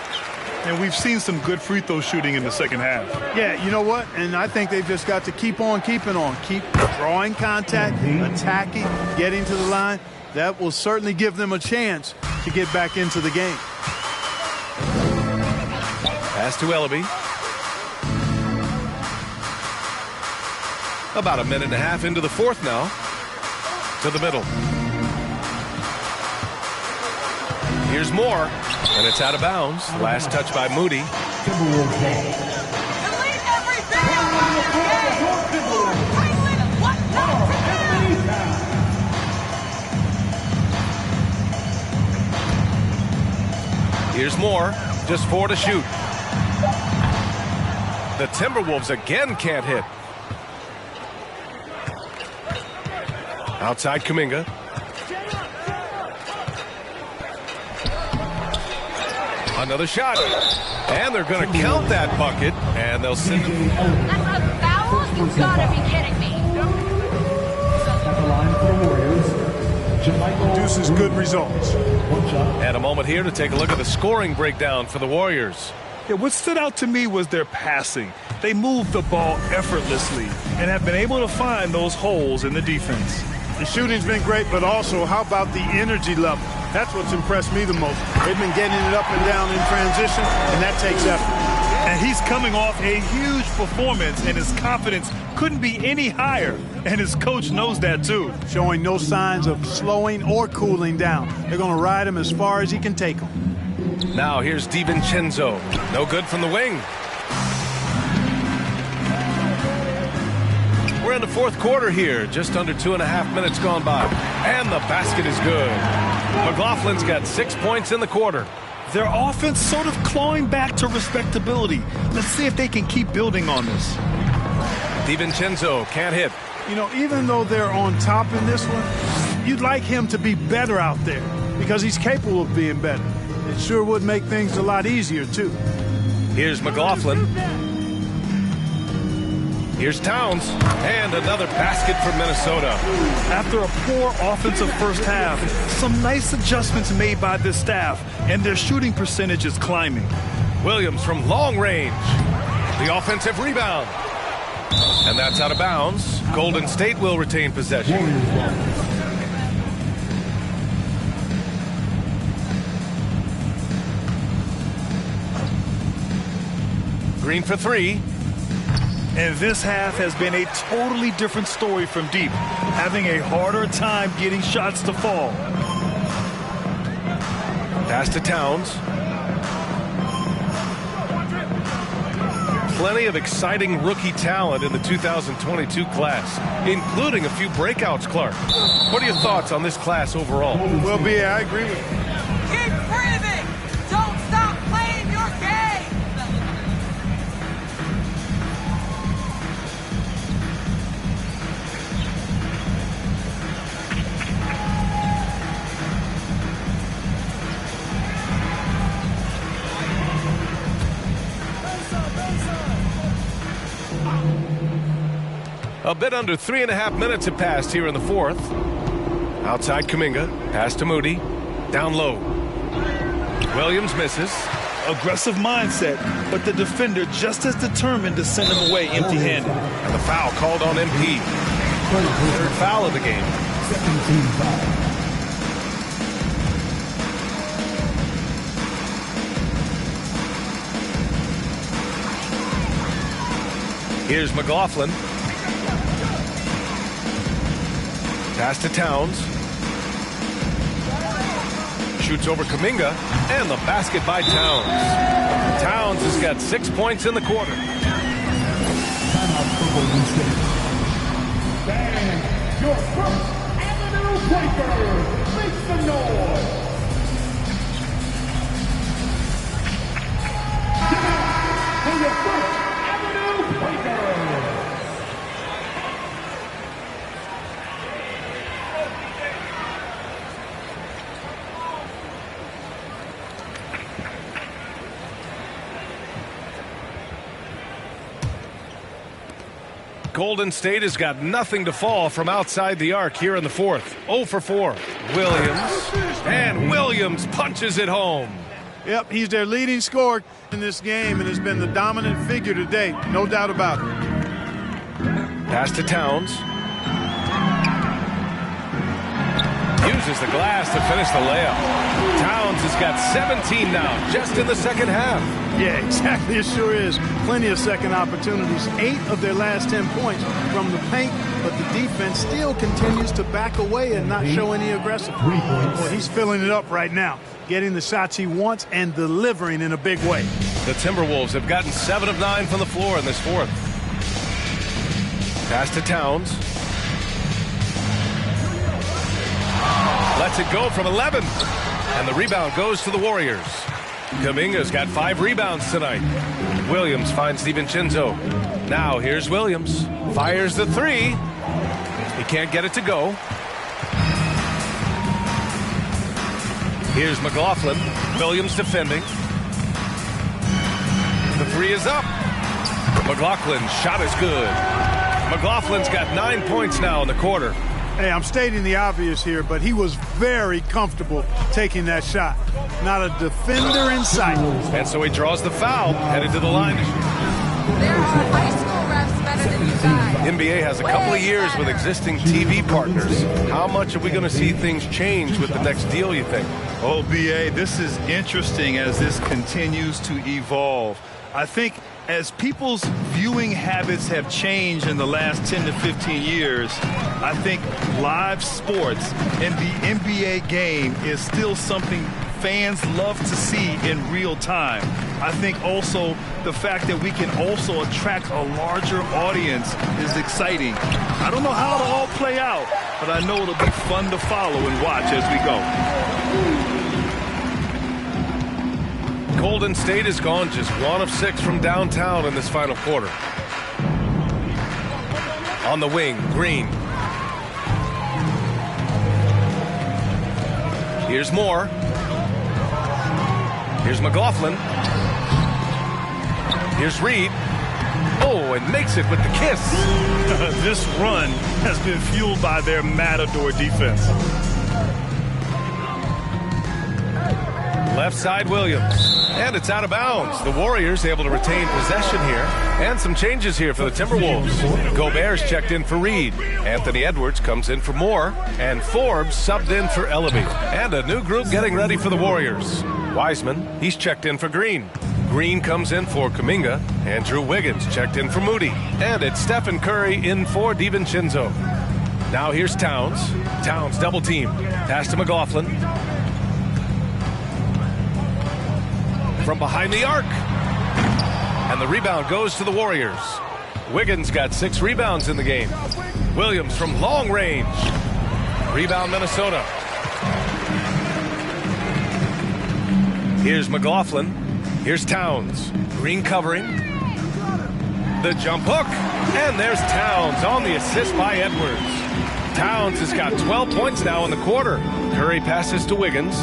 And we've seen some good free throw shooting in the second half. Yeah, you know what? And I think they've just got to keep on keeping on. Keep drawing contact, attacking, getting to the line. That will certainly give them a chance to get back into the game. Pass to Ellaby. About a minute and a half into the fourth now. To the middle. Here's Moore, and it's out of bounds. Last touch by Moody. Delete every video from this game. Highlight what not to do. Here's Moore, just 4 to shoot. The Timberwolves again can't hit. Outside Kuminga. Another shot. And they're going to count that bucket. And they'll send him. That's a foul? You've got to be kidding me. At the line for the Warriors, Produces good results. And a moment here to take a look at the scoring breakdown for the Warriors. Yeah, what stood out to me was their passing. They moved the ball effortlessly and have been able to find those holes in the defense. The shooting's been great, but also how about the energy level? That's what's impressed me the most. They've been getting it up and down in transition, and that takes effort. And he's coming off a huge performance, and his confidence couldn't be any higher. And his coach knows that, too. Showing no signs of slowing or cooling down. They're going to ride him as far as he can take him. Now here's DiVincenzo. No good from the wing. We're in the fourth quarter here. Just under 2.5 minutes gone by. And the basket is good. McLaughlin's got 6 points in the quarter. Their offense sort of clawing back to respectability. Let's see if they can keep building on this. DiVincenzo can't hit. You know, even though they're on top in this one, you'd like him to be better out there because he's capable of being better. It sure would make things a lot easier, too. Here's McLaughlin. Here's Towns. And another basket for Minnesota. After a poor offensive first half, some nice adjustments made by this staff, and their shooting percentage is climbing. Williams from long range. The offensive rebound. And that's out of bounds. Golden State will retain possession. Green for 3. And this half has been a totally different story from deep, having a harder time getting shots to fall. Pass to Towns. Plenty of exciting rookie talent in the 2022 class, including a few breakouts, Clark. What are your thoughts on this class overall? Well, B.A., I agree with you. Keep breathing. Don't stop playing your game. A bit under 3.5 minutes have passed here in the fourth. Outside Kuminga, pass to Moody, down low. Williams misses. Aggressive mindset, but the defender just as determined to send him away empty-handed. And the foul called on MP. Third foul of the game. 17 foul. Here's McLaughlin. Pass to Towns. Shoots over Kuminga. And the basket by Towns. Towns has got 6 points in the quarter. Timeout for Golden State. And your first Avenue Breaker. Make the noise. For your first Avenue Breaker. Golden State has got nothing to fall from outside the arc here in the fourth. 0 for 4. Williams. And Williams punches it home. Yep, he's their leading scorer in this game and has been the dominant figure today. No doubt about it. Pass to Towns. uses the glass to finish the layup. Towns has got 17 now, just in the second half. Yeah, exactly. It sure is. Plenty of second opportunities. 8 of their last 10 points from the paint, but the defense still continues to back away and not show any aggressiveness. Well, he's filling it up right now, getting the shots he wants and delivering in a big way. The Timberwolves have gotten 7 of 9 from the floor in this fourth. Pass to Towns. Lets it go from 11. And the rebound goes to the Warriors. Kuminga's got 5 rebounds tonight. Williams finds DiVincenzo. Now here's Williams. Fires the 3. He can't get it to go. Here's McLaughlin. Williams defending. The 3 is up. McLaughlin's shot is good. McLaughlin's got 9 points now in the quarter. Hey, I'm stating the obvious here, but he was very comfortable taking that shot. Not a defender in sight. And so he draws the foul, headed to the line. There are high school refs better than you guys. NBA has a couple of years with existing TV partners. How much are we going to see things change with the next deal, you think? Oh, B.A., this is interesting as this continues to evolve. I think as people's viewing habits have changed in the last 10 to 15 years, I think live sports and the NBA game is still something fans love to see in real time. I think also the fact that we can also attract a larger audience is exciting. I don't know how it'll all play out, but I know it'll be fun to follow and watch as we go. Golden State has gone just 1 of 6 from downtown in this final quarter. On the wing, Green. Here's Moore. Here's McLaughlin. Here's Reed. Oh, and makes it with the kiss. This run has been fueled by their Matador defense. Left side, Williams. And it's out of bounds. The Warriors able to retain possession here. And some changes here for the Timberwolves. Gobert's checked in for Reed. Anthony Edwards comes in for Moore. And Forbes subbed in for Ellaby. And a new group getting ready for the Warriors. Wiseman, he's checked in for Green. Green comes in for Kuminga. Andrew Wiggins checked in for Moody. And it's Stephen Curry in for DiVincenzo. Now here's Towns. Towns double team. Pass to McLaughlin. From behind the arc. And the rebound goes to the Warriors. Wiggins got 6 rebounds in the game. Williams from long range. Rebound Minnesota. Here's McLaughlin. Here's Towns. Green covering. The jump hook. And there's Towns on the assist by Edwards. Towns has got 12 points now in the quarter. Curry passes to Wiggins.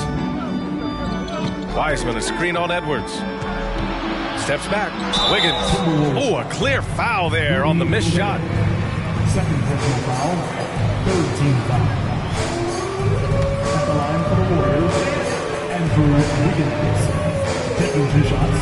Wiseman a screen on Edwards. Steps back. Wiggins. Oh, a clear foul there on the missed shot. Second personal foul. Third team foul. At the line for the Warriors. Andrew Wiggins. Taking 2 shots.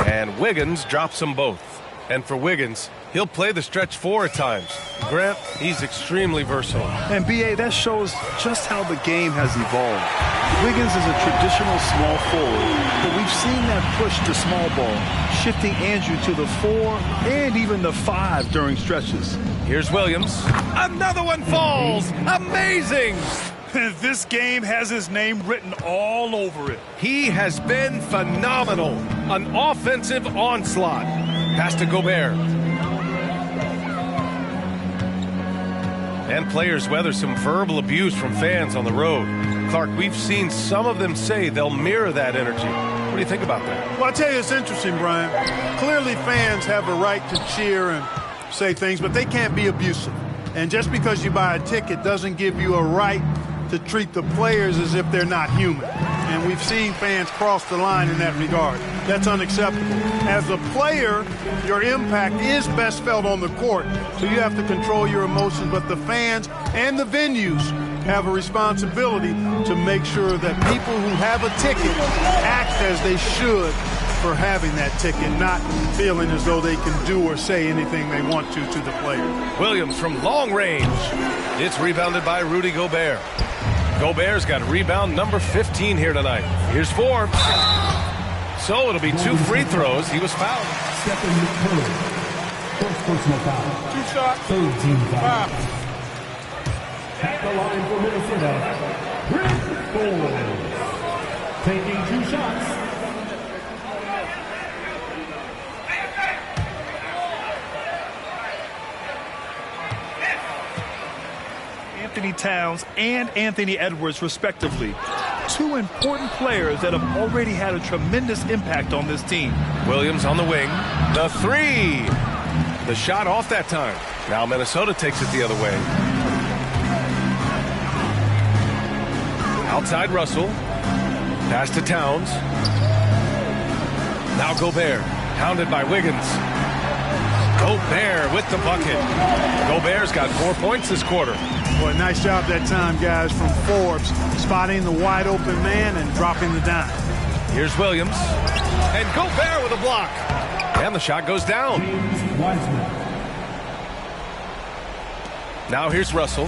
And Wiggins drops them both. And for Wiggins, he'll play the stretch 4 at times. Grant, he's extremely versatile. And B.A., that shows just how the game has evolved. Wiggins is a traditional small forward, but we've seen that push to small ball, shifting Andrew to the 4 and even the 5 during stretches. Here's Williams. Another one falls. Amazing. This game has his name written all over it. He has been phenomenal. An offensive onslaught. Pass to Gobert. And players weather some verbal abuse from fans on the road. Clark, we've seen some of them say they'll mirror that energy. What do you think about that? Well, I tell you, it's interesting, Brian. Clearly fans have a right to cheer and say things, but they can't be abusive. And just because you buy a ticket doesn't give you a right to treat the players as if they're not human. And we've seen fans cross the line in that regard. That's unacceptable. As a player, your impact is best felt on the court, so you have to control your emotions, but the fans and the venues have a responsibility to make sure that people who have a ticket act as they should for having that ticket, not feeling as though they can do or say anything they want to the player. Williams from long range. It's rebounded by Rudy Gobert. Gobert's got rebound number 15 here tonight. Here's Forbes. So it'll be 2 free throws. He was fouled. Stephen Curry. First personal foul. 2 shots. Third team foul. At the line for Minnesota, Forbes. Taking 2 shots. Anthony Towns and Anthony Edwards, respectively. 2 important players that have already had a tremendous impact on this team. Williams on the wing. The 3. The shot off that time. Now Minnesota takes it the other way. Outside Russell. Pass to Towns. Now Gobert. Hounded by Wiggins. Gobert with the bucket. Gobert's got 4 points this quarter. Boy, nice job that time, guys, from Forbes, spotting the wide open man and dropping the dime. Here's Williams. And Gobert with a block. And the shot goes down. Now here's Russell.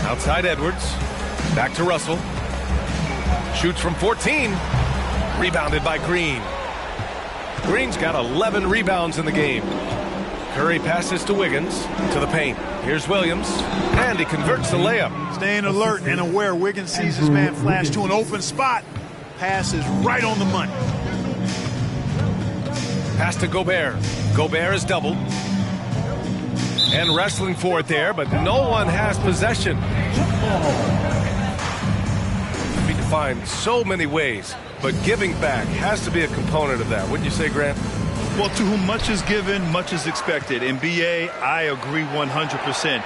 Outside Edwards. Back to Russell. Shoots from 14. Rebounded by Green. Green's got 11 rebounds in the game. Curry passes to Wiggins to the paint. Here's Williams, and he converts the layup. Staying alert and aware. Wiggins sees his man flash to an open spot. Pass is right on the money. Pass to Gobert. Gobert is doubled. And wrestling for it there, but no one has possession. Be defined so many ways, but giving back has to be a component of that. Wouldn't you say, Grant? Well, to whom much is given, much is expected. In BA, I agree 100%.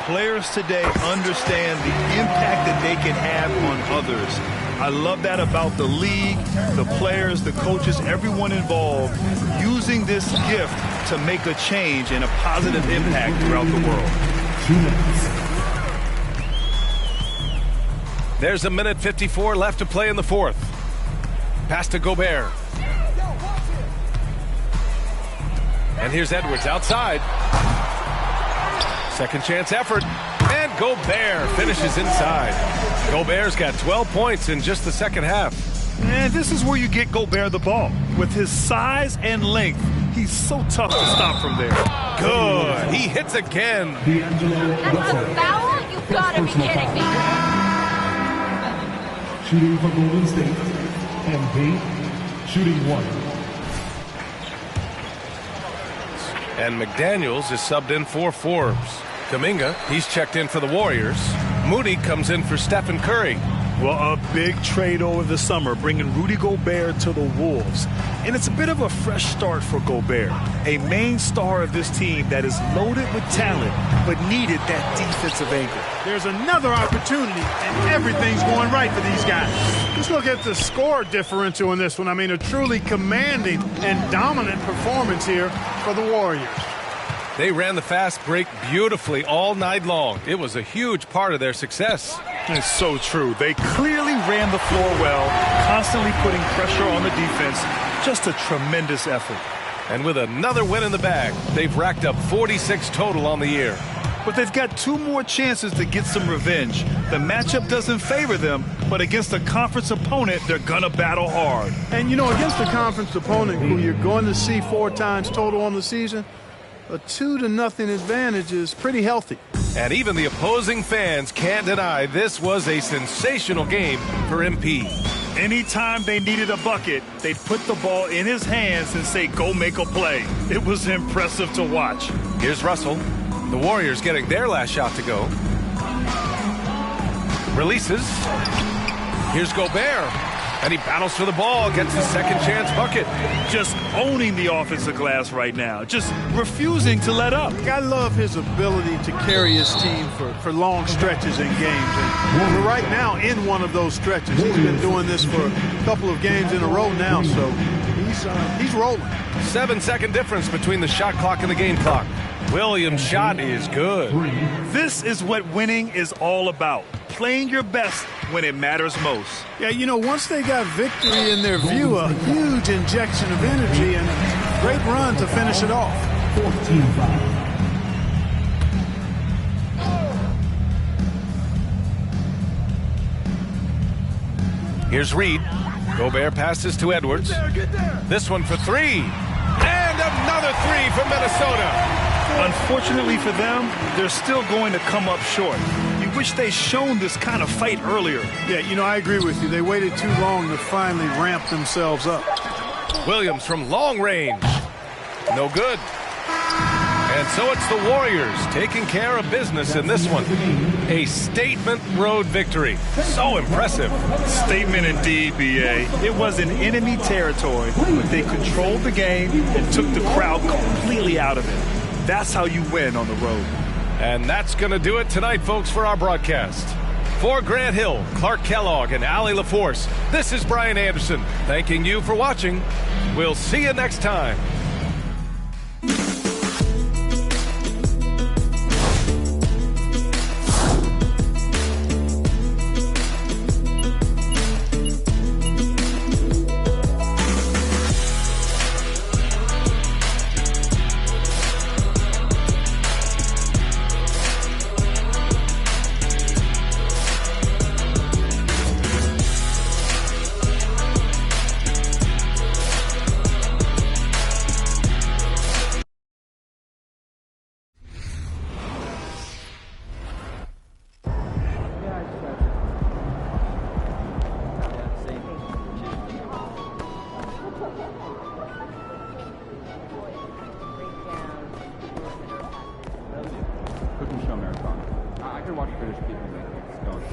Players today understand the impact that they can have on others. I love that about the league, the players, the coaches, everyone involved, using this gift to make a change and a positive impact throughout the world. 2 minutes. There's 1:54 left to play in the fourth. Pass to Gobert. And here's Edwards outside. Second chance effort. And Gobert finishes inside. Gobert's got 12 points in just the second half. And this is where you get Gobert the ball. With his size and length, he's so tough to stop from there. Good. He hits again. That's a foul? You gotta be kidding me. Shooting for Golden State. MP shooting 1. And McDaniels is subbed in for Forbes. Kuminga, he's checked in for the Warriors. Moody comes in for Stephen Curry. Well, a big trade over the summer, bringing Rudy Gobert to the Wolves. And it's a bit of a fresh start for Gobert, a main star of this team that is loaded with talent, but needed that defensive anchor. There's another opportunity, and everything's going right for these guys. Just look at the score differential in this one. I mean, a truly commanding and dominant performance here for the Warriors. They ran the fast break beautifully all night long. It was a huge part of their success. It's so true. They clearly ran the floor well, constantly putting pressure on the defense. Just a tremendous effort. And with another win in the bag, they've racked up 46 total on the year. But they've got 2 more chances to get some revenge. The matchup doesn't favor them, but against a conference opponent, they're going to battle hard. And, you know, against a conference opponent who you're going to see 4 times total on the season, a 2-0 advantage is pretty healthy. And even the opposing fans can't deny this was a sensational game for MP. Anytime they needed a bucket, they'd put the ball in his hands and say, go make a play. It was impressive to watch. Here's Russell. The Warriors getting their last shot to go. Releases. Here's Gobert. And he battles for the ball, gets his second chance bucket. Just owning the offensive glass right now. Just refusing to let up. I love his ability to carry his team for long stretches in games. And we're right now in one of those stretches. He's been doing this for a couple of games in a row now, so he's rolling. 7-second difference between the shot clock and the game clock. Williams' shot is good. This is what winning is all about. Playing your best when it matters most. Yeah, you know, once they got victory in their view, a huge injection of energy and a great run to finish it off. 14-5. Here's Reed. Gobert passes to Edwards. This one for three. And another three from Minnesota. Unfortunately for them, they're still going to come up short. You wish they'd shown this kind of fight earlier. Yeah, you know, I agree with you. They waited too long to finally ramp themselves up. Williams from long range. No good. And so it's the Warriors taking care of business in this one. A statement road victory. So impressive. Statement indeed, B.A. It was in enemy territory, but they controlled the game and took the crowd completely out of it. That's how you win on the road. And that's going to do it tonight, folks, for our broadcast. For Grant Hill, Clark Kellogg, and Allie LaForce, this is Brian Anderson, thanking you for watching. We'll see you next time. Cooking show marathon. I could watch British people make it. It's going.